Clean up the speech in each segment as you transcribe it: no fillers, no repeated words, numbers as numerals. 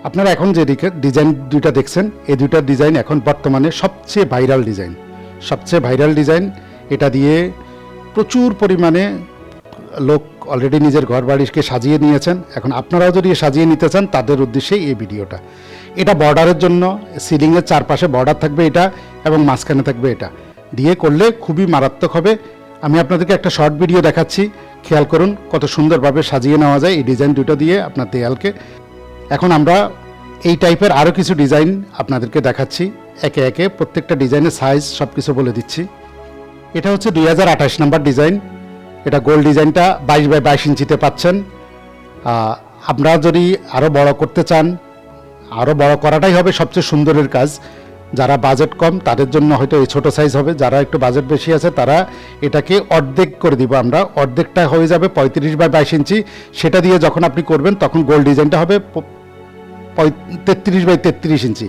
আপনারা এখন যে ডিজাইন দুইটা দেখছেন, এই দুইটার ডিজাইন এখন বর্তমানে সবচেয়ে ভাইরাল ডিজাইন। এটা দিয়ে প্রচুর পরিমাণে লোক অলরেডি নিজের ঘর বাড়িকে সাজিয়ে নিয়েছেন। এখন আপনারাও যদি সাজিয়ে নিতে চান তাদের উদ্দেশ্যেই এই ভিডিওটা। এটা বর্ডারের জন্য, সিলিংয়ের চারপাশে বর্ডার থাকবে এটা, এবং মাঝখানে থাকবে এটা দিয়ে করলে খুবই মারাত্মক হবে। আমি আপনাদেরকে একটা শর্ট ভিডিও দেখাচ্ছি, খেয়াল করুন কত সুন্দরভাবে সাজিয়ে নেওয়া যায় এই ডিজাইন দুটো দিয়ে আপনার দেয়ালকে। এখন আমরা এই টাইপের আরও কিছু ডিজাইন আপনাদেরকে দেখাচ্ছি, একে একে প্রত্যেকটা ডিজাইনের সাইজ সব কিছু বলে দিচ্ছি। এটা হচ্ছে 2028 নাম্বার ডিজাইন। এটা গোল ডিজাইনটা 22x22 ইঞ্চিতে পাচ্ছেন। আপনারা যদি আরও বড় করতে চান, আরও বড় করাটাই হবে সবচেয়ে সুন্দরের কাজ। যারা বাজেট কম তাদের জন্য হয়তো এই ছোটো সাইজ হবে, যারা একটু বাজেট বেশি আছে তারা এটাকে অর্ধেক করে দিব আমরা। অর্ধেকটা হয়ে যাবে 35x22 ইঞ্চি। সেটা দিয়ে যখন আপনি করবেন তখন গোল ডিজাইনটা হবে 33x33 ইঞ্চি,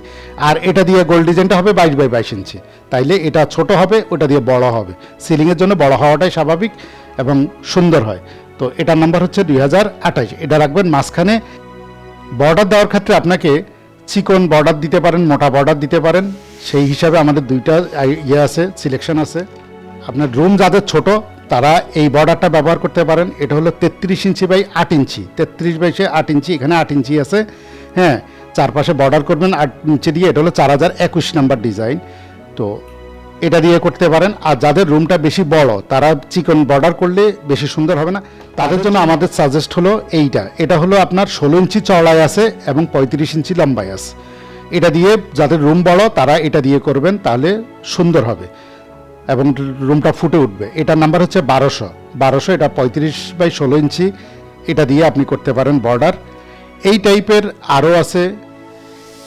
আর এটা দিয়ে গোল ডিজাইনটা হবে 22x22 ইঞ্চি। তাইলে এটা ছোট হবে, ওটা দিয়ে বড় হবে। সিলিংয়ের জন্য বড় হওয়াটাই স্বাভাবিক এবং সুন্দর হয়। তো এটার নাম্বার হচ্ছে 2028। এটা রাখবেন মাঝখানে। বর্ডার দেওয়ার ক্ষেত্রে আপনাকে চিকন বর্ডার দিতে পারেন, মোটা বর্ডার দিতে পারেন, সেই হিসাবে আমাদের দুইটা আছে, সিলেকশন আছে। আপনার রুম যাদের ছোট তারা এই বর্ডারটা ব্যবহার করতে পারেন। এটা হলো 33 ইঞ্চি বাই 8 ইঞ্চি, 33x8 ইঞ্চি, এখানে 8 ইঞ্চি আছে। হ্যাঁ, চারপাশে বর্ডার করবেন 8 ইঞ্চি দিয়ে। এটা হলো 4021 নাম্বার ডিজাইন। তো এটা দিয়ে করতে পারেন। আর যাদের রুমটা বেশি বড় তারা চিকন বর্ডার করলে বেশি সুন্দর হবে না, তাদের জন্য আমাদের সাজেস্ট হলো এইটা। এটা হলো আপনার 16 ইঞ্চি চওড়ায় আছে এবং 35 ইঞ্চি লম্বায় আছে। এটা দিয়ে যাদের রুম বড় তারা এটা দিয়ে করবেন, তাহলে সুন্দর হবে এবং রুমটা ফুটে উঠবে। এটার নাম্বার হচ্ছে 1200। এটা 35x16 ইঞ্চি। এটা দিয়ে আপনি করতে পারেন বর্ডার। এই টাইপের আরও আছে।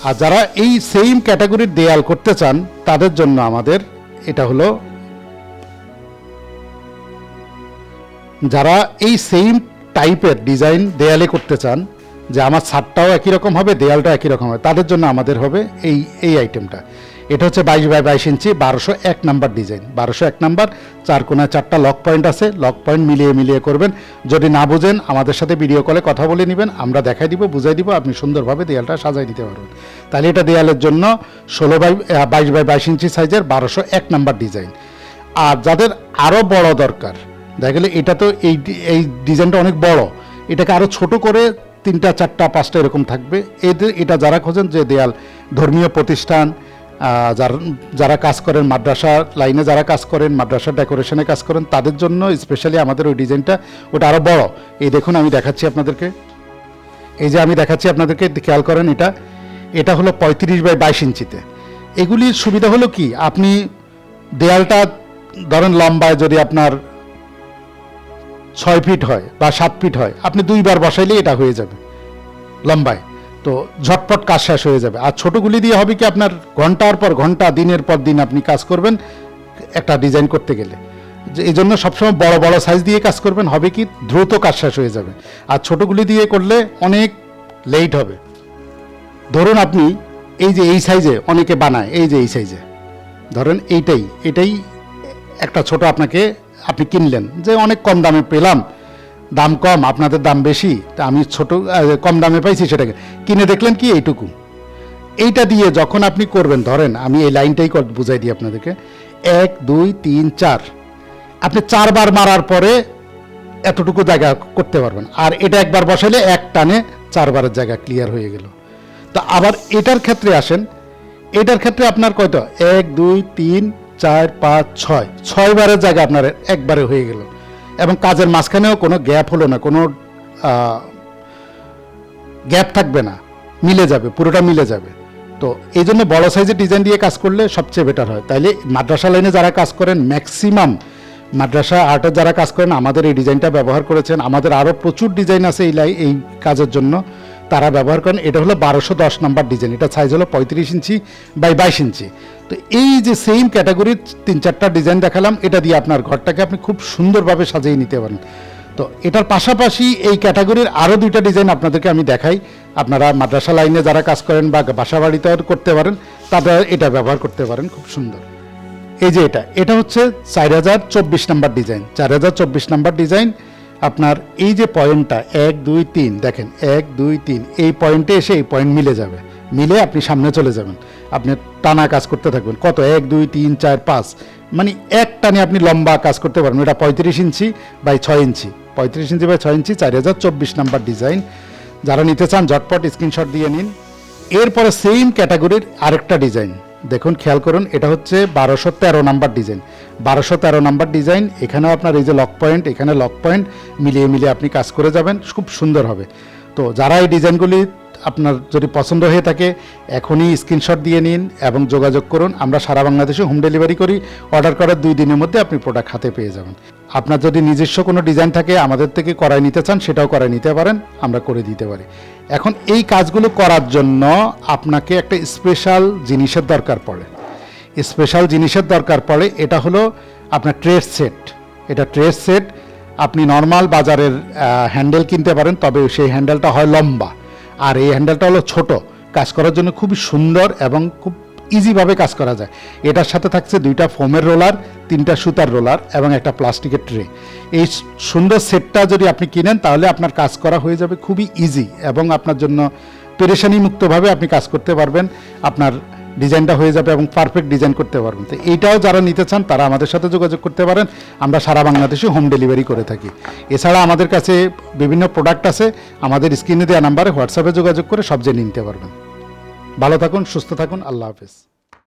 আর যারা এই সেম ক্যাটাগরির দেয়াল করতে চান তাদের জন্য আমাদের এটা হলো, যারা এই সেম টাইপের ডিজাইন দেয়ালে করতে চান, যে আমার ছাদটাও একই রকম হবে, দেয়ালটা একই রকম হবে, তাদের জন্য আমাদের হবে এই আইটেমটা। এটা হচ্ছে 22x22 ইঞ্চি, 1201 নাম্বার ডিজাইন। 1201 নাম্বার, 4 কোণায় 4টা লক পয়েন্ট আছে। লক পয়েন্ট মিলিয়ে করবেন। যদি না বুঝেন আমাদের সাথে ভিডিও কলে কথা বলে নেবেন, আমরা দেখাই দিব, বুঝাই দিব, আপনি সুন্দরভাবে দেয়ালটা সাজাই দিতে পারবেন। তাহলে এটা দেয়ালের জন্য 22x22 ইঞ্চি সাইজের 1201 নাম্বার ডিজাইন। আর যাদের আরও বড় দরকার, দেখা গেলে এটা তো এই ডিজাইনটা অনেক বড়, এটাকে আরও ছোট করে 3টা 4টা 5টা এরকম থাকবে। এটা যারা খোঁজেন যে দেয়াল, ধর্মীয় প্রতিষ্ঠান, যারা কাজ করেন, মাদ্রাসা লাইনে যারা কাজ করেন, মাদ্রাসা ডেকোরেশনে কাজ করেন, তাদের জন্য স্পেশালি আমাদের ওই ডিজাইনটা, ওটা আরও বড়। এই দেখুন আমি দেখাচ্ছি আপনাদেরকে, এই যে আমি দেখাচ্ছি আপনাদেরকে, খেয়াল করেন। এটা হলো 35x22 ইঞ্চিতে। এগুলির সুবিধা হলো কি, আপনি দেয়ালটা ধরেন লম্বায় যদি আপনার 6 ফিট হয় বা 7 ফিট হয়, আপনি 2বার বসাইলেই এটা হয়ে যাবে লম্বায়। তো ঝটপট কাজ শেষ হয়ে যাবে। আর ছোটোগুলি দিয়ে হবে কি, আপনার ঘন্টার পর ঘন্টা, দিনের পর দিন আপনি কাজ করবেন একটা ডিজাইন করতে গেলে। এই জন্য সবসময় বড় বড় সাইজ দিয়ে কাজ করবেন, হবে কি দ্রুত কাজ শেষ হয়ে যাবে। আর ছোটোগুলি দিয়ে করলে অনেক লেট হবে। ধরুন আপনি এই সাইজে অনেকে বানায়, এই যে এই সাইজে ধরেন এটাই একটা ছোট আপনি কিনলেন, যে অনেক কম দামে পেলাম, দাম কম, আপনাদের দাম বেশি, তা আমি কম দামে পাইছি, সেটাকে কিনে দেখলেন কি এইটুকু। এইটা দিয়ে যখন আপনি করবেন, ধরেন আমি এই লাইনটাই বুঝাই দিই আপনাদেরকে, 1 2 3 4, আপনি 4বার মারার পরে এতটুকু জায়গা করতে পারবেন। আর এটা একবার বসাইলে এক টানে 4বারের জায়গা ক্লিয়ার হয়ে গেল। তো আবার এটার ক্ষেত্রে আসেন, এটার ক্ষেত্রে আপনার কয়টা, 1 2 3 4 5 6 বারের জায়গা আপনার একবারে হয়ে গেল, এবং কাজের মাঝখানেও কোনো গ্যাপ হলো না, কোনো গ্যাপ থাকবে না, মিলে যাবে, পুরোটা মিলে যাবে। তো এই জন্য বড় সাইজের ডিজাইন দিয়ে কাজ করলে সবচেয়ে বেটার হয়। তাইলে মাদ্রাসা লাইনে যারা কাজ করেন, ম্যাক্সিমাম মাদ্রাসা আর্টের যারা কাজ করেন, আমাদের এই ডিজাইনটা ব্যবহার করেছেন। আমাদের আরও প্রচুর ডিজাইন আছে এই কাজের জন্য, তারা ব্যবহার করেন। এটা হলো 1210 নাম্বার ডিজাইন। এটা সাইজ হলো 35 ইঞ্চি বাই 22 ইঞ্চি। তো এই যে সেম ক্যাটাগরির 3-4টা ডিজাইন দেখালাম, এটা দিয়ে আপনার ঘরটাকে আপনি খুব সুন্দরভাবে সাজিয়ে নিতে পারেন। তো এটার পাশাপাশি এই ক্যাটাগরির আরও 2টা ডিজাইন আপনাদেরকে আমি দেখাই। আপনারা মাদ্রাসা লাইনে যারা কাজ করেন বা বাসা বাড়িতেও করতে পারেন, তারা এটা ব্যবহার করতে পারেন, খুব সুন্দর। এই যে এটা হচ্ছে 4024 নাম্বার ডিজাইন। 4024 নাম্বার ডিজাইন আপনার এই যে পয়েন্টটা 1 2 3 দেখেন 1 2 3 এই পয়েন্টে এসে এই পয়েন্ট মিলে যাবে, মিলে আপনি সামনে চলে যাবেন। আপনি টানা কাজ করতে থাকবেন, কত 1 2 3 4 5, মানে এক টানে আপনি লম্বা কাজ করতে পারবেন। এটা 35 inch by 6 inch, 35 inch by 6 inch, 4024 number design. যারা নিতে চান ঝটপট স্ক্রিনশট দিয়ে নিন। এরপরে সেম ক্যাটাগরির আরেকটা ডিজাইন দেখুন, খেয়াল করুন, এটা হচ্ছে 1213 নাম্বার ডিজাইন। 1213 নাম্বার ডিজাইন, এখানেও আপনার এই যে লক পয়েন্ট, এখানে লক পয়েন্ট মিলিয়ে মিলিয়ে আপনি কাজ করে যাবেন, খুব সুন্দর হবে। তো যারা এই ডিজাইনগুলি আপনার যদি পছন্দ হয়ে থাকে এখনই স্ক্রিনশট দিয়ে নিন এবং যোগাযোগ করুন। আমরা সারা বাংলাদেশে হোম ডেলিভারি করি, অর্ডার করার 2 দিনের মধ্যে আপনি প্রোডাক্ট হাতে পেয়ে যাবেন। আপনার যদি নিজস্ব কোনো ডিজাইন থাকে আমাদের থেকে করাই নিতে চান, সেটাও করাই নিতে পারেন, আমরা করে দিতে পারি। এখন এই কাজগুলো করার জন্য আপনাকে একটা স্পেশাল জিনিসের দরকার পড়ে। স্পেশাল জিনিসের দরকার পড়ে, এটা হলো আপনার ট্রেস সেট। এটা ট্রেস সেট আপনি নর্মাল বাজারের হ্যান্ডেল কিনতে পারেন, তবে সেই হ্যান্ডেলটা হয় লম্বা, আর এই হ্যান্ডেলটা হলো ছোট। কাজ করার জন্য খুবই সুন্দর এবং খুব ইজিভাবে কাজ করা যায়। এটার সাথে থাকছে 2টা ফোমের রোলার, 3টা সুতার রোলার এবং একটা প্লাস্টিকের ট্রে। এই সুন্দর সেটটা যদি আপনি কিনেন তাহলে আপনার কাজ করা হয়ে যাবে খুবই ইজি এবং আপনার জন্য পেরেশানি মুক্তভাবে আপনি কাজ করতে পারবেন। আপনার ডিজাইনটা হয়ে যাবে এবং পারফেক্ট ডিজাইন করতে পারবেন। তো এইটাও যারা নিতে চান তারা আমাদের সাথে যোগাযোগ করতে পারেন। আমরা সারা বাংলাদেশে হোম ডেলিভারি করে থাকি। এছাড়া আমাদের কাছে বিভিন্ন প্রোডাক্ট আছে, আমাদের স্ক্রিনে দেওয়া নাম্বারে হোয়াটসঅ্যাপে যোগাযোগ করে সব জেনে নিতে পারবেন। ভালো থাকুন, সুস্থ থাকুন, আল্লাহ হাফেজ।